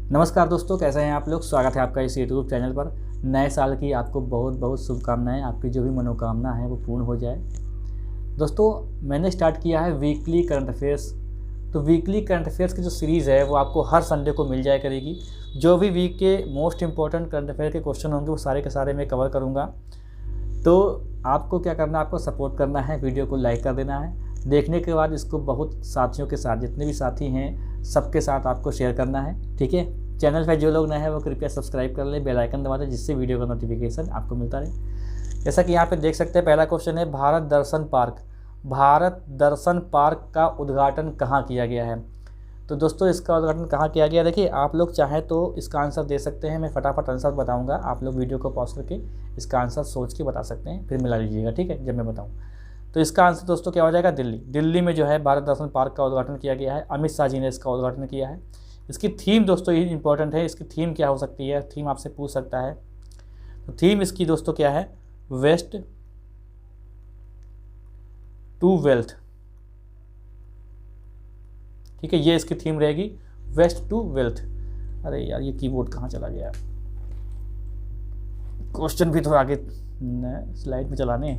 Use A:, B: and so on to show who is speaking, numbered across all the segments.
A: नमस्कार दोस्तों, कैसे हैं आप लोग। स्वागत है आपका इस यूट्यूब चैनल पर। नए साल की आपको बहुत बहुत शुभकामनाएं। आपकी जो भी मनोकामना है वो पूर्ण हो जाए। दोस्तों, मैंने स्टार्ट किया है वीकली करंट अफेयर्स। तो वीकली करंट अफेयर्स की जो सीरीज़ है वो आपको हर संडे को मिल जाया करेगी। जो भी वीक के मोस्ट इंपॉर्टेंट करंट अफेयर के क्वेश्चन होंगे वो सारे के सारे मैं कवर करूँगा। तो आपको क्या करना है, आपको सपोर्ट करना है, वीडियो को लाइक कर देना है। देखने के बाद इसको बहुत साथियों के साथ, जितने भी साथी हैं सबके साथ आपको शेयर करना है, ठीक है। चैनल पर जो लोग नए हैं वो कृपया सब्सक्राइब कर लें, बेल आइकन दबा दें, जिससे वीडियो का नोटिफिकेशन आपको मिलता रहे। जैसा कि यहाँ पे देख सकते हैं, पहला क्वेश्चन है भारत दर्शन पार्क। भारत दर्शन पार्क का उद्घाटन कहाँ किया गया है। तो दोस्तों, इसका उद्घाटन कहाँ किया गया, देखिए आप लोग चाहें तो इसका आंसर दे सकते हैं। मैं फटाफट आंसर बताऊँगा, आप लोग वीडियो को पॉज करके इसका आंसर सोच के बता सकते हैं, फिर मिला लीजिएगा, ठीक है, जब मैं बताऊँ। तो इसका आंसर दोस्तों क्या हो जाएगा, दिल्ली। दिल्ली में जो है भारत दर्शन पार्क का उद्घाटन किया गया है। अमित शाह जी ने इसका उद्घाटन किया है। इसकी थीम दोस्तों ये इंपॉर्टेंट है, इसकी थीम क्या हो सकती है, थीम आपसे पूछ सकता है। तो थीम इसकी दोस्तों क्या है, वेस्ट टू वेल्थ, ठीक है, ये इसकी थीम रहेगी, वेस्ट टू वेल्थ। अरे यार, ये कीबोर्ड कहाँ चला गया, क्वेश्चन भी थोड़ा आगे स्लाइड में चलाने।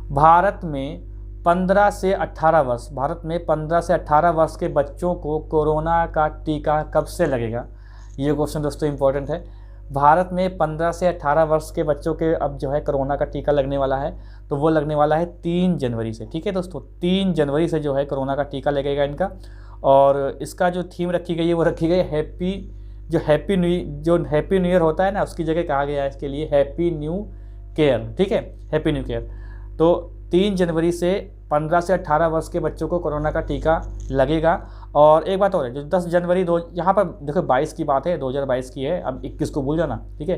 A: भारत में 15 से 18 वर्ष, भारत में 15 से 18 वर्ष के बच्चों को कोरोना का टीका कब से लगेगा। ये क्वेश्चन दोस्तों इंपॉर्टेंट है। भारत में 15 से 18 वर्ष के बच्चों के अब जो है कोरोना का टीका लगने वाला है, तो वो लगने वाला है 3 जनवरी से, ठीक है दोस्तों। 3 जनवरी से जो है कोरोना का टीका लगेगा इनका। और इसका जो थीम रखी गई है वो रखी गई है हैप्पी न्यू ईयर होता है ना, उसकी जगह कहा गया है इसके लिए हैप्पी न्यू केयर, ठीक है, हैप्पी न्यू केयर। तो 3 जनवरी से 15 से 18 वर्ष के बच्चों को कोरोना का टीका लगेगा। और एक बात और है, जो 10 जनवरी यहाँ पर देखो 22 की बात है, 2022 की है, अब 21 को भूल जाना, ठीक है।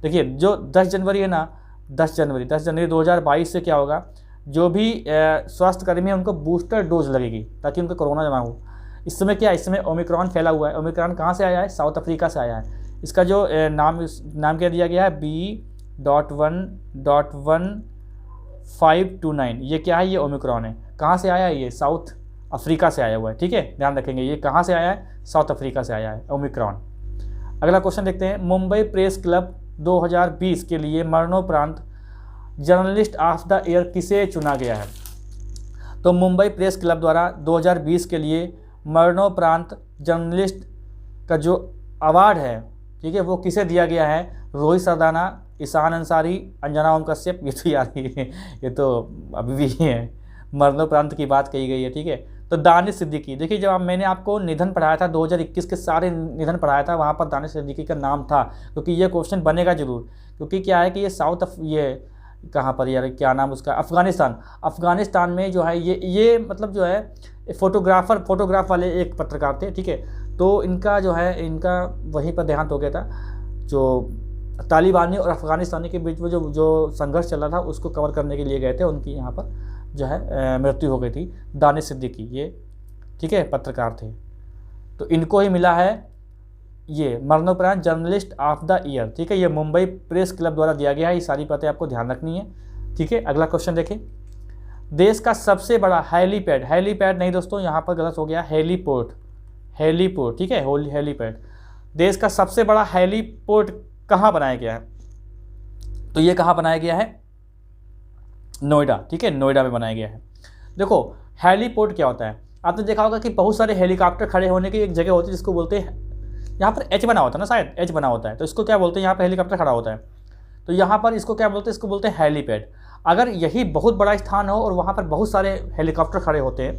A: देखिए जो 10 जनवरी है ना, 10 जनवरी 2022 से क्या होगा, जो भी स्वास्थ्य कर्मी है उनको बूस्टर डोज लगेगी ताकि उनको कोरोना ना हो। इस समय क्या है, इस समय ओमिक्रॉन फैला हुआ है। ओमिक्रॉन कहाँ से आया है, साउथ अफ्रीका से आया है। इसका जो नाम क्या दिया गया है, B.1.1529। ये क्या है, ये ओमिक्रॉन है। कहाँ से आया है, ये साउथ अफ्रीका से आया हुआ है, ठीक है, ध्यान रखेंगे। ये कहाँ से आया है, साउथ अफ्रीका से आया है ओमिक्रॉन। अगला क्वेश्चन देखते हैं, मुंबई प्रेस क्लब 2020 के लिए मरणोपरांत जर्नलिस्ट ऑफ द ईयर किसे चुना गया है। तो मुंबई प्रेस क्लब द्वारा 2020 के लिए मरणोपरांत जर्नलिस्ट का जो अवार्ड है, ठीक है, वो किसे दिया गया है। रोहित सरदाना, ईशान अंसारी, अंजना ओम कश्यप। ये तो यार ये तो अभी भी है, मरणोपरांत की बात कही गई है, ठीक है। तो दानिश सिद्दीकी, देखिए जब मैंने आपको निधन पढ़ाया था 2021 के सारे निधन पढ़ाया था, वहाँ पर दानिश सिद्दीकी का नाम था, क्योंकि ये क्वेश्चन बनेगा जरूर। क्योंकि क्या है कि ये ये कहाँ पर यार, क्या नाम उसका, अफ़गानिस्तान में जो है ये मतलब जो है फोटोग्राफ वाले एक पत्रकार थे, ठीक है। तो इनका जो है, इनका वहीं पर देहांत हो गया था। जो तालिबानी और अफ़गानिस्तानी के बीच में जो संघर्ष चल रहा था उसको कवर करने के लिए गए थे, उनकी यहाँ पर जो है मृत्यु हो गई थी। दानिश सिद्दीकी ये, ठीक है, पत्रकार थे। तो इनको ही मिला है ये मरणोपरांत जर्नलिस्ट ऑफ द ईयर, ठीक है। ये मुंबई प्रेस क्लब द्वारा दिया गया है। ये सारी बातें आपको ध्यान रखनी है, ठीक है। अगला क्वेश्चन देखें, देश का सबसे बड़ा हेलीपैड नहीं दोस्तों, यहाँ पर गलत हो गया, हेलीपोर्ट, ठीक है, हेलीपैड। देश का सबसे बड़ा हेलीपोर्ट कहाँ बनाया गया है। तो ये कहाँ बनाया गया है, नोएडा, ठीक है, नोएडा में बनाया गया है। देखो हेलीपोर्ट क्या होता है, आपने देखा होगा कि बहुत सारे हेलीकॉप्टर खड़े होने की एक जगह होती है जिसको बोलते हैं, यहाँ पर एच बना होता है ना, शायद एच बना होता है, तो इसको क्या बोलते हैं, यहाँ पर हेलीकॉप्टर खड़ा होता है, तो यहाँ पर इसको क्या बोलते हैं, इसको बोलते हैं हेलीपैड। अगर यही बहुत बड़ा स्थान हो और वहाँ पर बहुत सारे हेलीकॉप्टर खड़े होते हैं,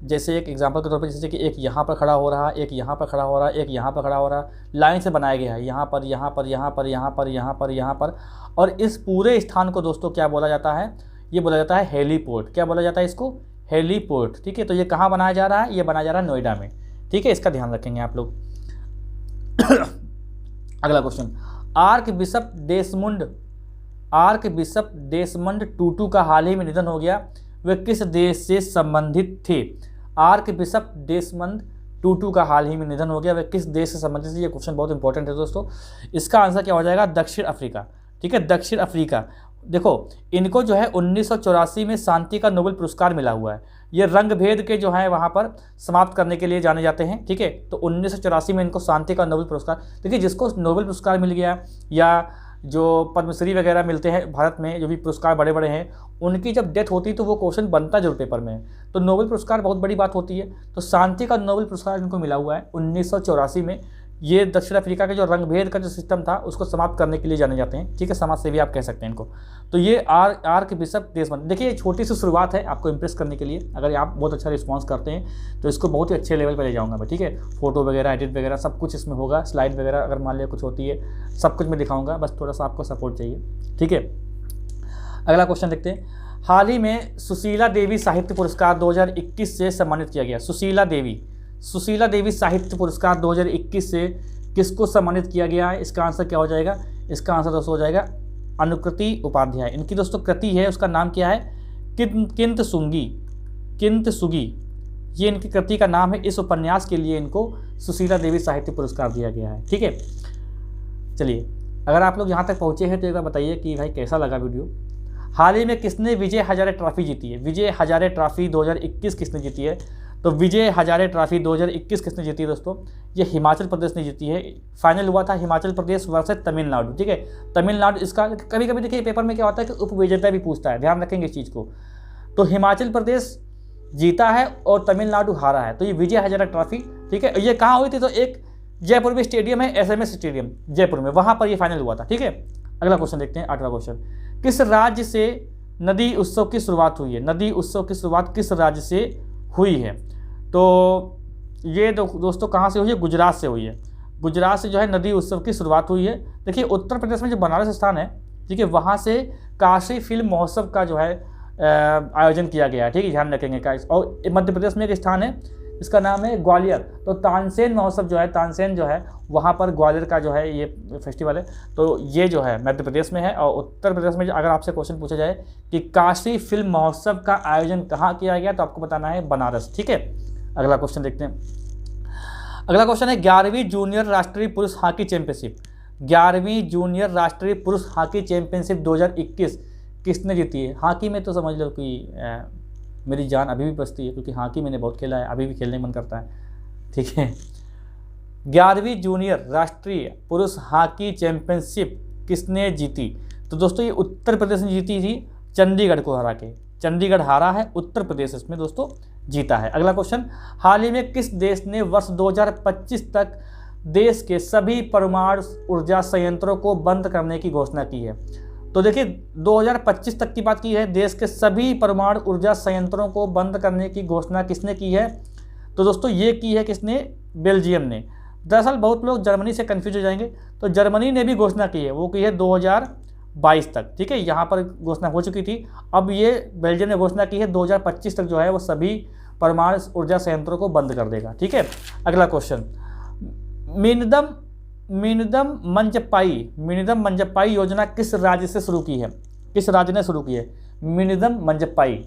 A: जैसे एक एग्जांपल के तौर पर, जैसे कि एक यहाँ पर खड़ा हो रहा, एक यहाँ पर खड़ा हो रहा, एक यहाँ पर खड़ा हो रहा, लाइन से बनाया गया है, यहाँ पर, यहाँ पर, यहाँ पर, यहाँ पर, यहाँ पर, यहाँ पर। और इस पूरे स्थान को दोस्तों क्या बोला जाता है, ये बोला जाता है हेलीपोर्ट। क्या बोला जाता है इसको, हेलीपोर्ट, ठीक है। तो ये कहाँ बनाया जा रहा है, ये बनाया जा रहा है नोएडा में, ठीक है, इसका ध्यान रखेंगे आप लोग। अगला क्वेश्चन, आर्क बिशप डेसमंड टूटू का हाल ही में निधन हो गया, वे किस देश से संबंधित थे। आर्क बिशप डेसमंड टूटू का हाल ही में निधन हो गया, वे किस देश से संबंधित थे। ये क्वेश्चन बहुत इंपॉर्टेंट है दोस्तों। इसका आंसर क्या हो जाएगा, दक्षिण अफ्रीका, ठीक है, दक्षिण अफ्रीका। देखो इनको जो है 1984 में शांति का नोबेल पुरस्कार मिला हुआ है। ये रंग भेद के जो है वहाँ पर समाप्त करने के लिए जाने जाते हैं, ठीक है। तो 1984 में इनको शांति का नोबेल पुरस्कार, देखिए जिसको नोबेल पुरस्कार मिल गया या जो पद्मश्री वगैरह मिलते हैं भारत में, जो भी पुरस्कार बड़े बड़े हैं, उनकी जब डेथ होती है तो वो क्वेश्चन बनता जरूर पेपर में है। तो नोबेल पुरस्कार बहुत बड़ी बात होती है। तो शांति का नोबेल पुरस्कार इनको मिला हुआ है 1984 में। ये दक्षिण अफ्रीका के जो रंगभेद का जो सिस्टम था उसको समाप्त करने के लिए जाने जाते हैं, ठीक है। समाज सेवी आप कह सकते हैं इनको। तो ये आर्क बिशप देशबंधु, देखिए ये छोटी सी शुरुआत है आपको इंप्रेस करने के लिए। अगर आप बहुत अच्छा रिस्पांस करते हैं तो इसको बहुत ही अच्छे लेवल पर ले जाऊँगा मैं, ठीक है। फोटो वगैरह, एडिट वगैरह सब कुछ इसमें होगा, स्लाइड वगैरह अगर मान लिया कुछ होती है सब कुछ मैं दिखाऊँगा, बस थोड़ा सा आपको सपोर्ट चाहिए, ठीक है। अगला क्वेश्चन देखते हैं। हाल ही में सुशीला देवी साहित्य पुरस्कार 2021 से सम्मानित किया गया। सुशीला देवी साहित्य पुरस्कार 2021 से किसको सम्मानित किया गया है? इसका आंसर क्या हो जाएगा? इसका आंसर दोस्तों हो जाएगा अनुकृति उपाध्याय। इनकी दोस्तों कृति है, उसका नाम क्या है? किंतसुगी, ये इनकी कृति का नाम है। इस उपन्यास के लिए इनको सुशीला देवी साहित्य पुरस्कार दिया गया है, ठीक है। चलिए, अगर आप लोग यहाँ तक पहुँचे हैं तो एक बार बताइए कि भाई कैसा लगा वीडियो। हाल ही में किसने विजय हजारे ट्रॉफी जीती है? विजय हजारे ट्रॉफी 2021 किसने जीती है? तो विजय हजारे ट्रॉफी 2021 किसने जीती है दोस्तों? ये हिमाचल प्रदेश ने जीती है। फाइनल हुआ था हिमाचल प्रदेश वर्सेस तमिलनाडु, ठीक है। तमिलनाडु, इसका कभी कभी देखिए पेपर में क्या होता है कि उपविजेता भी पूछता है, ध्यान रखेंगे इस चीज़ को। तो हिमाचल प्रदेश जीता है और तमिलनाडु हारा है। तो ये विजय हजारे ट्रॉफी, ठीक है। ये कहाँ हुई थी? तो एक जयपुर में स्टेडियम है, SMS स्टेडियम जयपुर में, वहाँ पर ये फाइनल हुआ था, ठीक है। अगला क्वेश्चन देखते हैं, 8वां क्वेश्चन। किस राज्य से नदी उत्सव की शुरुआत हुई है? नदी उत्सव की शुरुआत किस राज्य से हुई है? तो ये दोस्तों कहाँ से हुई है? गुजरात से हुई है। गुजरात से जो है नदी उत्सव की शुरुआत हुई है। देखिए उत्तर प्रदेश में जो बनारस स्थान है, ठीक है, वहाँ से काशी फिल्म महोत्सव का जो है आयोजन किया गया है, ठीक है, ध्यान रखेंगे का। और मध्य प्रदेश में एक स्थान है, इसका नाम है ग्वालियर। तो तानसेन महोत्सव जो है, तानसेन जो है वहाँ पर ग्वालियर का जो है ये फेस्टिवल है। तो ये जो है मध्य प्रदेश में है। और उत्तर प्रदेश में अगर आपसे क्वेश्चन पूछा जाए कि काशी फिल्म महोत्सव का आयोजन कहाँ किया गया, तो आपको बताना है बनारस, ठीक है। अगला क्वेश्चन देखते हैं। अगला क्वेश्चन है 11वीं जूनियर राष्ट्रीय पुरुष हॉकी चैंपियनशिप। 11वीं जूनियर राष्ट्रीय पुरुष हॉकी चैंपियनशिप 2021 किसने जीती है? हॉकी में तो समझ लो कि मेरी जान अभी भी बचती है, क्योंकि हॉकी मैंने बहुत खेला है, अभी भी खेलने मन करता है, ठीक है। 11वीं जूनियर राष्ट्रीय पुरुष हॉकी चैंपियनशिप किसने जीती? तो दोस्तों ये उत्तर प्रदेश ने जीती थी, चंडीगढ़ को हरा के। चंडीगढ़ हारा है, उत्तर प्रदेश इसमें दोस्तों जीता है। अगला क्वेश्चन, हाल ही में किस देश ने वर्ष 2025 तक देश के सभी परमाणु ऊर्जा संयंत्रों को बंद करने की घोषणा की है? तो देखिए 2025 तक की बात की है, देश के सभी परमाणु ऊर्जा संयंत्रों को बंद करने की घोषणा किसने की है? तो दोस्तों ये की है किसने? बेल्जियम ने। दरअसल बहुत लोग जर्मनी से कंफ्यूज हो जाएंगे, तो जर्मनी ने भी घोषणा की है, वो की है 2022 तक, ठीक है। यहाँ पर घोषणा हो चुकी थी, अब ये बेल्जियम ने घोषणा की है 2025 तक जो है वो सभी परमाणु ऊर्जा संयंत्रों को बंद कर देगा, ठीक है। अगला क्वेश्चन, मिनिदम मंजप्पाई योजना किस राज्य से शुरू की है? किस राज्य ने शुरू की है मिनिदम मंजप्पाई?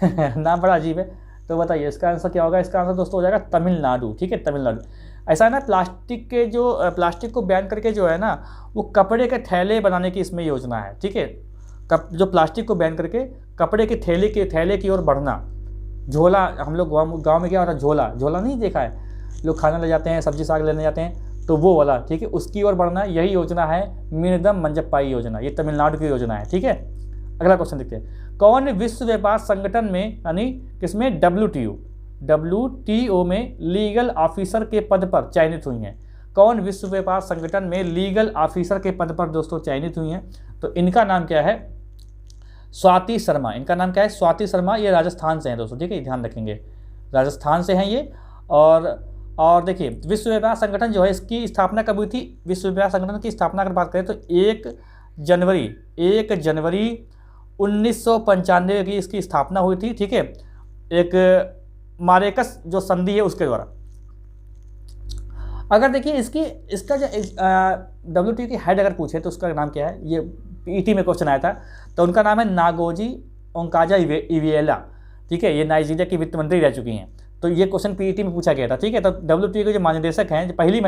A: नाम बड़ा अजीब है, तो बताइए इसका आंसर क्या होगा? इसका आंसर दोस्तों हो जाएगा तमिलनाडु, ठीक है, तमिलनाडु। ऐसा है ना, प्लास्टिक को बैन करके जो है ना वो कपड़े के थैले बनाने की इसमें योजना है, ठीक है। जो प्लास्टिक को बैन करके कपड़े के थैले की ओर बढ़ना। झोला, हम लोग गाँव में क्या होता है, झोला नहीं देखा है, लोग खाना ले जाते हैं, सब्जी साग लेने जाते हैं, तो वो वाला, ठीक है, उसकी ओर बढ़ना, यही योजना है मिनिदम मंजप्पाई योजना। ये तमिलनाडु की योजना है, ठीक है। अगला क्वेश्चन देखते हैं, कौन विश्व व्यापार संगठन में यानी किसमें WTO में लीगल ऑफिसर के पद पर चयनित हुई हैं? कौन विश्व व्यापार संगठन में लीगल ऑफिसर के पद पर दोस्तों चयनित हुई हैं? तो इनका नाम क्या है? स्वाति शर्मा। इनका नाम क्या है? स्वाति शर्मा। ये राजस्थान से हैं दोस्तों, ठीक है, ध्यान रखेंगे, राजस्थान से हैं ये। और देखिए विश्व व्यापार संगठन जो है इसकी स्थापना कब हुई थी? विश्व व्यापार संगठन की स्थापना अगर बात करें तो 1 जनवरी 1995 की इसकी स्थापना हुई थी, ठीक है, एक मारेकस जो संधि है उसके द्वारा। अगर देखिए इसका जो WTO की हेड अगर पूछे तो उसका नाम क्या है? ये PET में क्वेश्चन आया था, तो उनका नाम है नागोजी ओंकाजा-इविएला, ठीक है। ये नाइजीरिया की वित्त मंत्री रह चुकी हैं, तो ये क्वेश्चन PET में पूछा गया था, ठीक है। तो WTO के जो महानिदेशक हैं, पहली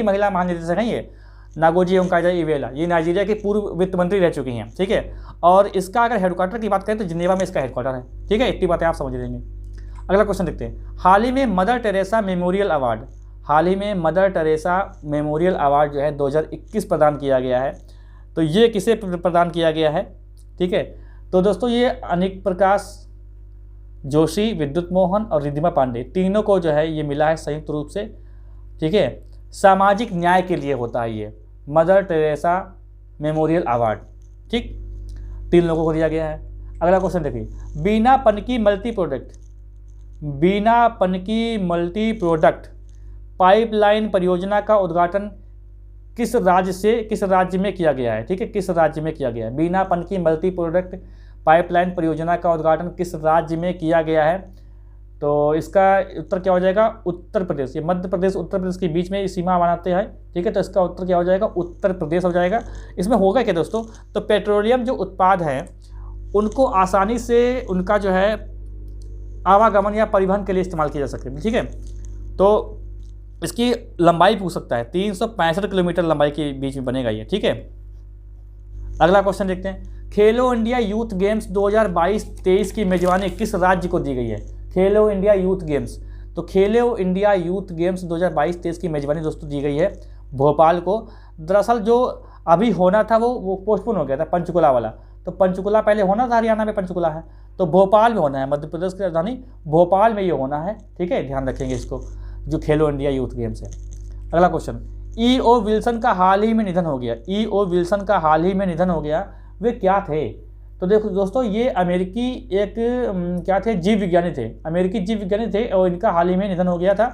A: महिला महानिदेशक हैं ये, नागोजी ओंकाजा-इवेला, ये नाइजीरिया की पूर्व वित्त मंत्री रह चुकी हैं, ठीक है। और इसका अगर हेडक्वार्टर की बात करें तो जिनेवा में इसका हेडक्वार्टर है, ठीक है। इतनी बातें आप समझ लेंगे। अगला क्वेश्चन देखते हैं। हाल ही में मदर टेरेसा मेमोरियल अवार्ड, हाल ही में मदर टेरेसा मेमोरियल अवार्ड जो है 2021 प्रदान किया गया है। तो ये किसे प्रदान किया गया है, ठीक है। तो दोस्तों ये अनिक प्रकाश जोशी, विद्युत मोहन और रिद्धिमा पांडे, तीनों को जो है ये मिला है संयुक्त रूप से, ठीक है। सामाजिक न्याय के लिए होता है ये मदर टेरेसा मेमोरियल अवार्ड, ठीक। 3 लोगों को दिया गया है। अगला क्वेश्चन देखिए। बीना पनकी मल्टी प्रोडक्ट पाइपलाइन परियोजना का उद्घाटन किस राज्य में किया गया है, ठीक है। किस राज्य में किया गया है? बीना पनकी मल्टी प्रोडक्ट पाइपलाइन परियोजना का उद्घाटन किस राज्य में किया गया है? तो इसका उत्तर क्या हो जाएगा? उत्तर प्रदेश। ये मध्य प्रदेश उत्तर प्रदेश के बीच में सीमा बनाते हैं, ठीक है। तो इसका उत्तर क्या हो जाएगा? उत्तर प्रदेश हो जाएगा। इसमें होगा क्या दोस्तों? तो पेट्रोलियम जो उत्पाद हैं उनको आसानी से उनका जो है आवागमन या परिवहन के लिए इस्तेमाल किया जा सके, ठीक है। तो इसकी लंबाई पूछ सकता है, 365 किलोमीटर लंबाई के बीच में बनेगा ये, ठीक है। अगला क्वेश्चन देखते हैं। खेलो इंडिया यूथ गेम्स 2022-23 की मेजबानी किस राज्य को दी गई है? खेलो इंडिया यूथ गेम्स, तो खेलो इंडिया यूथ गेम्स 2022-23 की मेजबानी दोस्तों दी गई है भोपाल को। दरअसल जो अभी होना था वो पोस्टपोन हो गया था, पंचकुला वाला। तो पंचकुला पहले होना था, हरियाणा में पंचकुला है, तो भोपाल में होना है, मध्य प्रदेश की राजधानी भोपाल में ये होना है, ठीक है। ध्यान रखेंगे इसको, जो खेलो इंडिया यूथ गेम्स है। अगला क्वेश्चन। E.O. विल्सन का हाल ही में निधन हो गया। E.O. विल्सन का हाल ही में निधन हो गया, वे क्या थे? तो देखो दोस्तों, ये अमेरिकी एक क्या थे? जीव विज्ञानी थे, अमेरिकी जीव विज्ञानी थे, और इनका हाल ही में निधन हो गया था।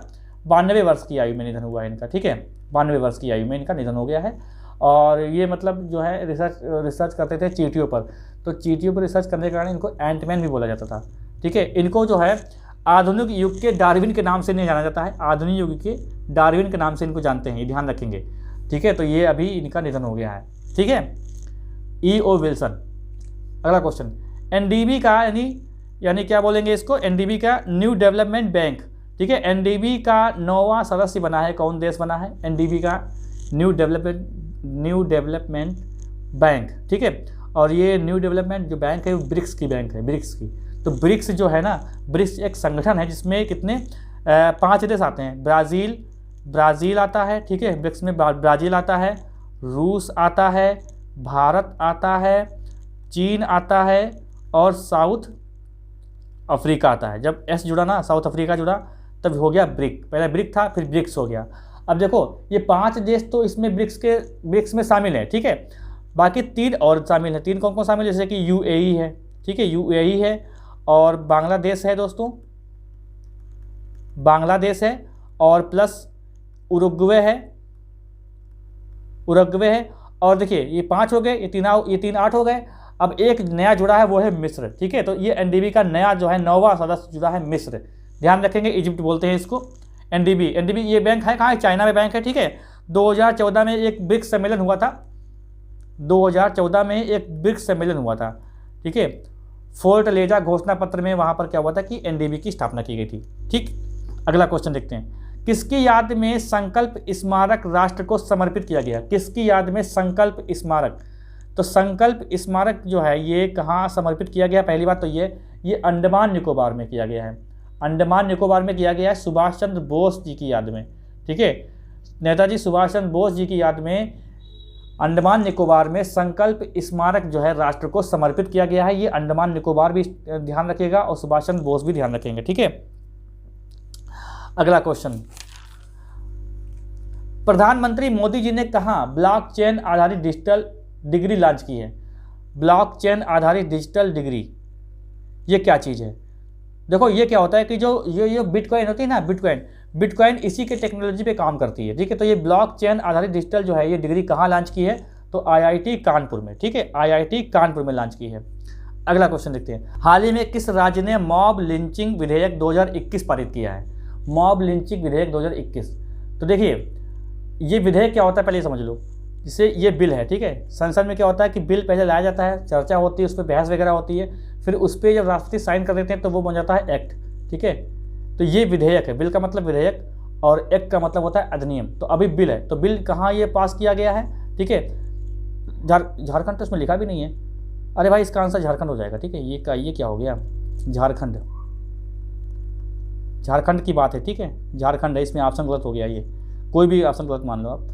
A: 92 वर्ष की आयु में निधन हुआ है इनका, ठीक है। 92 वर्ष की आयु में इनका निधन हो गया है। और ये मतलब जो है रिसर्च करते थे चींटियों पर, तो चींटियों पर रिसर्च करने के कारण इनको एंटमैन भी बोला जाता था, ठीक है। इनको जो है आधुनिक युग के डार्विन के नाम से नहीं जाना जाता है, आधुनिक युग के डार्विन के नाम से इनको जानते हैं, ये ध्यान रखेंगे, ठीक है। तो ये अभी इनका निधन हो गया है, ठीक है, E.O. विल्सन। अगला क्वेश्चन। एनडीबी का यानी क्या बोलेंगे इसको? एनडीबी का न्यू डेवलपमेंट बैंक, ठीक है। एनडीबी का 9वां सदस्य बना है, कौन देश बना है? एनडीबी का न्यू डेवलपमेंट बैंक, ठीक है। और ये न्यू डेवलपमेंट जो बैंक है वो ब्रिक्स की बैंक है, ब्रिक्स की। तो ब्रिक्स जो है ना, ब्रिक्स एक संगठन है जिसमें कितने 5 देश आते हैं। ब्राज़ील आता है, ठीक है। ब्रिक्स में ब्राज़ील आता है, रूस आता है, भारत आता है, चीन आता है और साउथ अफ्रीका आता है। जब एस जुड़ा ना, साउथ अफ्रीका जुड़ा, तब हो गया ब्रिक। पहले ब्रिक था, फिर ब्रिक्स हो गया। अब देखो ये 5 देश तो इसमें ब्रिक्स में शामिल है, ठीक है। बाकी 3 और शामिल है। 3 कौन कौन शामिल है? जैसे कि UAE है, ठीक है, UAE है, और बांग्लादेश है दोस्तों, बांग्लादेश है, और प्लस उरुग्वे है। और देखिए ये 5 हो गए, ये तीन 8 हो गए। अब एक नया जुड़ा है, वो है मिस्र, ठीक है। तो ये एनडीबी का नया जो है 9वां सदस्य जुड़ा है मिस्र। ध्यान रखेंगे, इजिप्ट बोलते हैं इसको। एनडीबी ये बैंक है कहाँ है? चाइना में बैंक है, ठीक है। 2014 में एक ब्रिक्स सम्मेलन हुआ था, 2014 में एक ब्रिक्स सम्मेलन हुआ था, ठीक है। फोर्ट लेजा घोषणा पत्र में वहाँ पर क्या हुआ था कि एनडीबी की स्थापना की गई थी, ठीक। अगला क्वेश्चन देखते हैं। किसकी याद में संकल्प स्मारक राष्ट्र को समर्पित किया गया? किसकी याद में संकल्प स्मारक? तो संकल्प स्मारक जो है ये कहाँ समर्पित किया गया? पहली बात तो ये अंडमान निकोबार में किया गया है, अंडमान निकोबार में किया गया है, सुभाष चंद्र बोस जी की याद में, ठीक है। नेताजी सुभाष चंद्र बोस जी की याद में अंडमान निकोबार में संकल्प स्मारक जो है राष्ट्र को समर्पित किया गया है। ये अंडमान निकोबार भी ध्यान रखिएगा और सुभाष चंद्र बोस भी ध्यान रखेंगे, ठीक है। अगला क्वेश्चन। प्रधानमंत्री मोदी जी ने कहाँ ब्लॉकचेन आधारित डिजिटल डिग्री लॉन्च की है? ब्लॉकचेन आधारित डिजिटल डिग्री, ये क्या चीज़ है? देखो ये क्या होता है कि जो ये बिटकॉइन होती है ना, बिटकॉइन इसी के टेक्नोलॉजी पे काम करती है, ठीक है। तो ये ब्लॉकचेन आधारित डिजिटल जो है ये डिग्री कहाँ लॉन्च की है? तो IIT कानपुर में, ठीक है, IIT कानपुर में लॉन्च की है। अगला क्वेश्चन देखते हैं। हाल ही में किस राज्य ने मॉब लिंचिंग विधेयक 2021 पारित किया है? मॉब लिंचिंग विधेयक 2021। तो देखिए ये विधेयक क्या होता है पहले समझ लो। जैसे ये बिल है, ठीक है, संसद में क्या होता है कि बिल पहले लाया जाता है, चर्चा होती है, उस पर बहस वगैरह होती है, फिर उस पर जब राष्ट्रपति साइन कर देते हैं तो वो बन जाता है एक्ट, ठीक है। तो ये विधेयक है, बिल का मतलब विधेयक, और एक्ट का मतलब होता है अधिनियम। तो अभी बिल है, तो बिल कहाँ ये पास किया गया है, ठीक है, झारखंड तो इसमें लिखा भी नहीं है। अरे भाई इसका आंसर झारखंड हो जाएगा, ठीक है। ये क्या हो गया, झारखंड, झारखंड की बात है, ठीक है, झारखंड है, इसमें ऑप्शन गलत हो गया, ये कोई भी ऑप्शन गलत मान लो आप,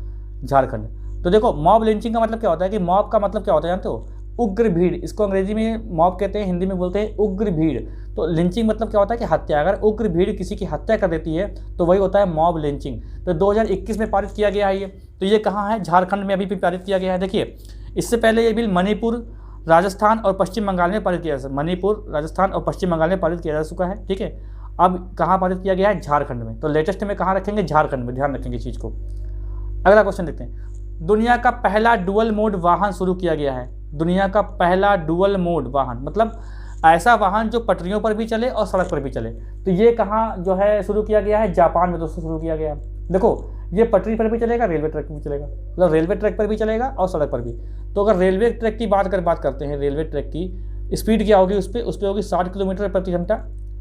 A: झारखंड। तो देखो मॉब लिंचिंग का मतलब क्या होता है, कि मॉब का मतलब क्या होता है जानते हो, उग्र भीड़, इसको अंग्रेजी में मॉब कहते हैं, हिंदी में बोलते हैं उग्र भीड़। तो लिंचिंग मतलब क्या होता है कि हत्या, अगर उग्र भीड़ किसी की हत्या कर देती है तो वही होता है मॉब लिंचिंग। तो 2021 में पारित किया गया है ये, तो ये कहाँ है, झारखंड में अभी भी पारित किया गया है। देखिए इससे पहले ये बिल मणिपुर, राजस्थान और पश्चिम बंगाल में पारित किया जा, मणिपुर, राजस्थान और पश्चिम बंगाल में पारित किया जा चुका है, ठीक है। अब कहाँ पारित किया गया है, झारखंड में। तो लेटेस्ट में कहाँ रखेंगे, झारखंड में, ध्यान रखेंगे इस चीज़ को। अगला क्वेश्चन देखते हैं, दुनिया का पहला डुअल मोड वाहन शुरू किया गया है। दुनिया का पहला डुअल मोड वाहन मतलब ऐसा वाहन जो पटरियों पर भी चले और सड़क पर भी चले। तो ये कहाँ जो है शुरू किया गया है, जापान में दोस्तों शुरू किया गया है। देखो ये पटरी पर भी चलेगा, रेलवे ट्रैक पर भी चलेगा, मतलब रेलवे ट्रैक पर भी चलेगा और सड़क पर भी। तो अगर रेलवे ट्रैक की बात करते हैं, रेलवे ट्रैक की स्पीड क्या होगी, उस पर होगी 60 किलोमीटर प्रति घंटा,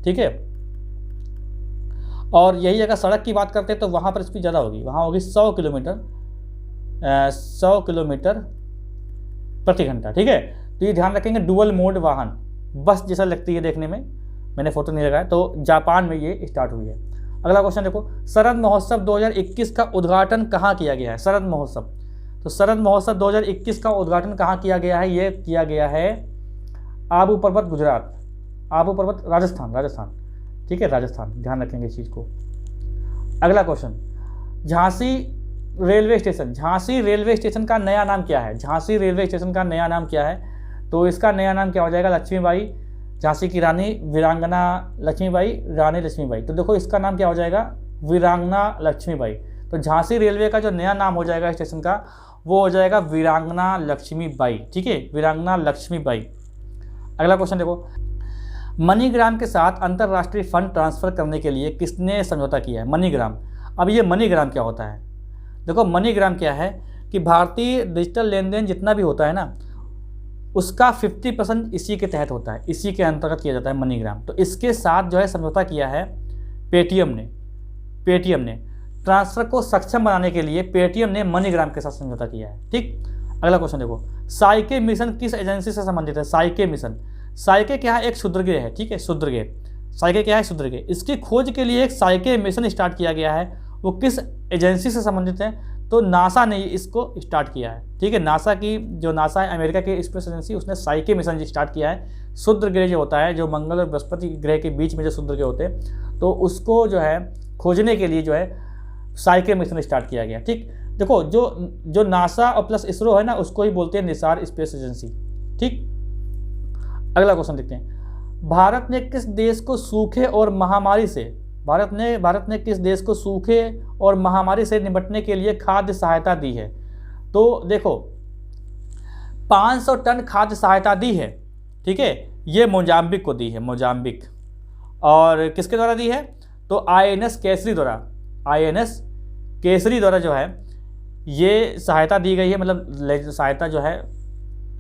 A: ठीक है। और यही अगर सड़क की बात करते हैं तो वहाँ पर स्पीड ज़्यादा होगी, वहाँ होगी 100 किलोमीटर प्रति घंटा, ठीक है। तो ये ध्यान रखेंगे, डुअल मोड वाहन, बस जैसा लगती है देखने में, मैंने फोटो नहीं लगाया। तो जापान में ये स्टार्ट हुई है। अगला क्वेश्चन देखो, शरद महोत्सव 2021 का उद्घाटन कहाँ किया गया है, शरद महोत्सव। तो शरद महोत्सव 2021 का उद्घाटन कहाँ किया गया है, ये किया गया है आबू पर्वत, गुजरात, आबू पर्वत, राजस्थान, ठीक है, राजस्थान, ध्यान रखेंगे इस चीज़ को। अगला क्वेश्चन, झांसी रेलवे स्टेशन का नया नाम क्या है, झांसी रेलवे स्टेशन का नया नाम क्या है। तो इसका नया नाम क्या हो जाएगा, लक्ष्मीबाई, झांसी की रानी वीरांगना लक्ष्मीबाई, रानी लक्ष्मीबाई। तो देखो इसका नाम क्या हो जाएगा, वीरांगना लक्ष्मीबाई। तो झांसी रेलवे का जो नया नाम हो जाएगा स्टेशन का, वो हो जाएगा वीरांगना लक्ष्मीबाई, ठीक है, वीरांगना लक्ष्मीबाई। अगला क्वेश्चन देखो, मनीग्राम के साथ अंतर्राष्ट्रीय फंड ट्रांसफर करने के लिए किसने समझौता किया है, मनीग्राम। अब ये मनीग्राम क्या होता है, देखो मनीग्राम क्या है कि भारतीय डिजिटल लेन देन जितना भी होता है ना, उसका 50% इसी के तहत होता है, इसी के अंतर्गत किया जाता है मनीग्राम। तो इसके साथ जो है समझौता किया है पेटीएम ने ट्रांसफर को सक्षम बनाने के लिए पेटीएम ने मनीग्राम के साथ समझौता किया है, ठीक। अगला क्वेश्चन देखो, साइके मिशन किस एजेंसी से संबंधित है, साइके क्या है, एक क्षुद्रग्रह है, ठीक है, क्षुद्रग्रह, साइके क्या है, क्षुद्रग्रह। इसकी खोज के लिए एक साइके मिशन स्टार्ट किया गया है, वो किस एजेंसी से संबंधित है, तो नासा ने इसको स्टार्ट किया है, ठीक है। नासा है अमेरिका की स्पेस एजेंसी, उसने साइके मिशन स्टार्ट किया है। क्षुद्रग्रह जो होता है, जो मंगल और बृहस्पति ग्रह के बीच में जो क्षुद्रग्रह होते हैं, तो उसको जो है खोजने के लिए जो है साइके मिशन स्टार्ट किया गया, ठीक। देखो जो नासा और प्लस इसरो है ना, उसको ही बोलते हैं निसार स्पेस एजेंसी, ठीक। अगला क्वेश्चन देखते हैं, भारत ने किस देश को सूखे और महामारी से निपटने के लिए खाद्य सहायता दी है। तो देखो 500 टन खाद्य सहायता दी है, ठीक है, ये मोजाम्बिक को दी है, मोजाम्बिक। और किसके द्वारा दी है, तो INS केसरी द्वारा जो है ये सहायता दी गई है, मतलब सहायता जो है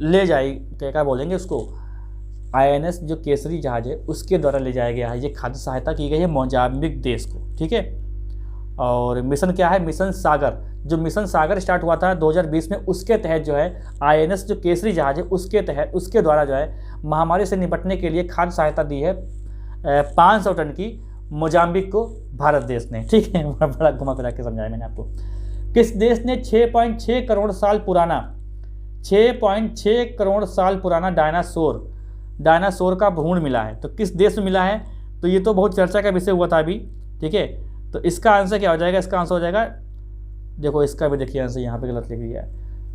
A: ले जाए, क्या बोलेंगे उसको, INS जो केसरी जहाज है उसके द्वारा ले जाया गया है, ये खाद्य सहायता की गई है मोजाम्बिक देश को, ठीक है। और मिशन क्या है, मिशन सागर, जो मिशन सागर स्टार्ट हुआ था 2020 में, उसके तहत जो है INS जो केसरी जहाज है उसके द्वारा जो है महामारी से निपटने के लिए खाद्य सहायता दी है 500 टन की मोजाम्बिक को भारत देश ने, ठीक है। बड़ा घुमा फिरा के समझाया मैंने आपको। किस देश ने 6.6 करोड़ साल पुराना डायनासोर का भ्रूण मिला है, तो किस देश में मिला है, तो ये तो बहुत चर्चा का विषय हुआ था अभी, ठीक है। तो इसका आंसर क्या हो जाएगा, इसका आंसर हो जाएगा, देखो इसका भी देखिए आंसर यहाँ पे गलत लिख दिया है,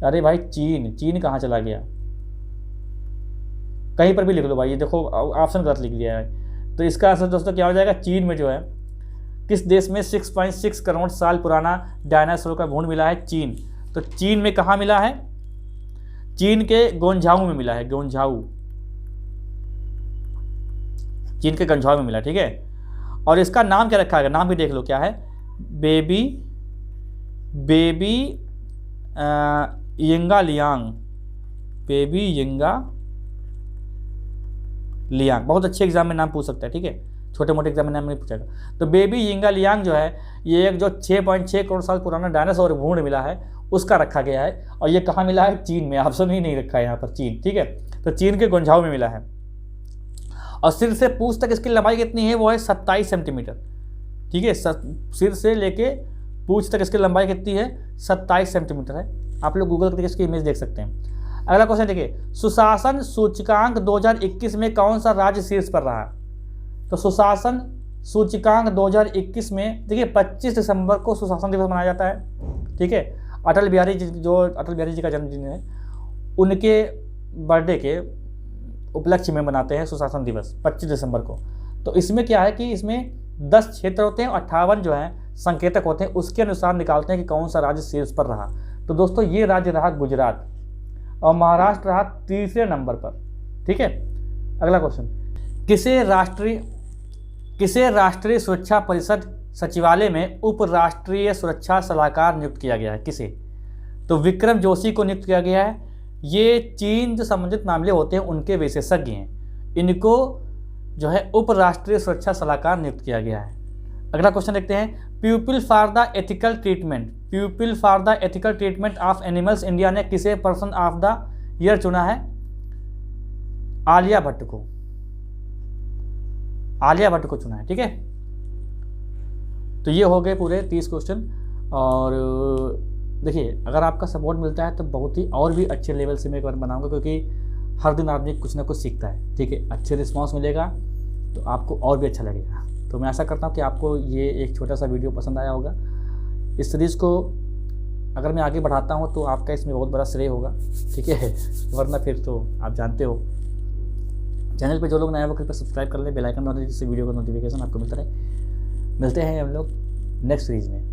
A: अरे भाई चीन कहाँ चला गया, कहीं पर भी लिख लो भाई, ये देखो ऑप्शन गलत लिख दिया है। तो इसका आंसर दोस्तों क्या हो जाएगा, चीन में जो है, किस देश में 6.6 करोड़ साल पुराना डायनासोर का भ्रूण मिला है, चीन। तो चीन में कहाँ मिला है, चीन के गोंझाऊ में मिला है, चीन के गंझाऊ में मिला, ठीक है। और इसका नाम क्या रखा है, नाम भी देख लो क्या है, बेबी यिंगा लियांग, बहुत अच्छे एग्जाम में नाम पूछ सकता है, ठीक है। छोटे मोटे एग्जाम में नाम नहीं पूछेगा। तो बेबी यिंगालियांग जो है ये एक जो 6.6 करोड़ साल पुराना डायनासोर भूण मिला है उसका रखा गया है, और ये कहाँ मिला है? चीन में। ऑप्शन ही नहीं रखा है यहाँ पर, चीन, ठीक है। तो चीन के गुंझाओ में मिला है। और सिर से पूंछ तक इसकी लंबाई कितनी है? वो है 27 सेंटीमीटर, ठीक है। सिर से लेके पूंछ तक इसकी लंबाई कितनी है? 27 सेंटीमीटर है। आप लोग गूगल करके इसकी इमेज देख सकते हैं। अगला क्वेश्चन देखिए, सुशासन सूचकांक 2021 में कौन सा राज्य शीर्ष पर रहा? तो सुशासन सूचकांक 2021 में देखिए 25 दिसंबर को सुशासन दिवस मनाया जाता है, ठीक है। अटल बिहारी जी का जन्मदिन है, उनके बर्थडे के उपलक्ष्य में मनाते हैं सुशासन दिवस 25 दिसंबर को। तो इसमें क्या है कि इसमें 10 क्षेत्र होते हैं, 58 जो हैं संकेतक होते हैं, उसके अनुसार निकालते हैं कि कौन सा राज्य शीर्ष पर रहा। तो दोस्तों ये राज्य रहा गुजरात, और महाराष्ट्र रहा तीसरे नंबर पर, ठीक है। अगला क्वेश्चन, किसे राष्ट्रीय सुरक्षा परिषद सचिवालय में उप राष्ट्रीय सुरक्षा सलाहकार नियुक्त किया गया है? किसे? तो विक्रम जोशी को नियुक्त किया गया है। ये चीन से संबंधित मामले होते हैं उनके विशेषज्ञ हैं, इनको जो है उप राष्ट्रीय सुरक्षा सलाहकार नियुक्त किया गया है। अगला क्वेश्चन देखते हैं, people for the ethical treatment of animals India ने किसे पर्सन ऑफ द ईयर चुना है? आलिया भट्ट को चुना है, ठीक है। तो ये हो गए पूरे 30 क्वेश्चन। और देखिए अगर आपका सपोर्ट मिलता है तो बहुत ही और भी अच्छे लेवल से मैं एक बार बनाऊंगा, क्योंकि हर दिन आदमी कुछ ना कुछ सीखता है, ठीक है। अच्छे रिस्पांस मिलेगा तो आपको और भी अच्छा लगेगा। तो मैं आशा करता हूँ कि आपको ये एक छोटा सा वीडियो पसंद आया होगा। इस सीरीज़ को अगर मैं आगे बढ़ाता हूँ तो आपका इसमें बहुत बड़ा श्रेय होगा, ठीक है। वरना फिर तो आप जानते हो, चैनल पे जो लोग नए हैं वो कृपया सब्सक्राइब कर लें, बेल आइकन दबा दें, जिससे वीडियो का नोटिफिकेशन आपको मिलता रहे। मिलते हैं हम लोग नेक्स्ट सीरीज़ में।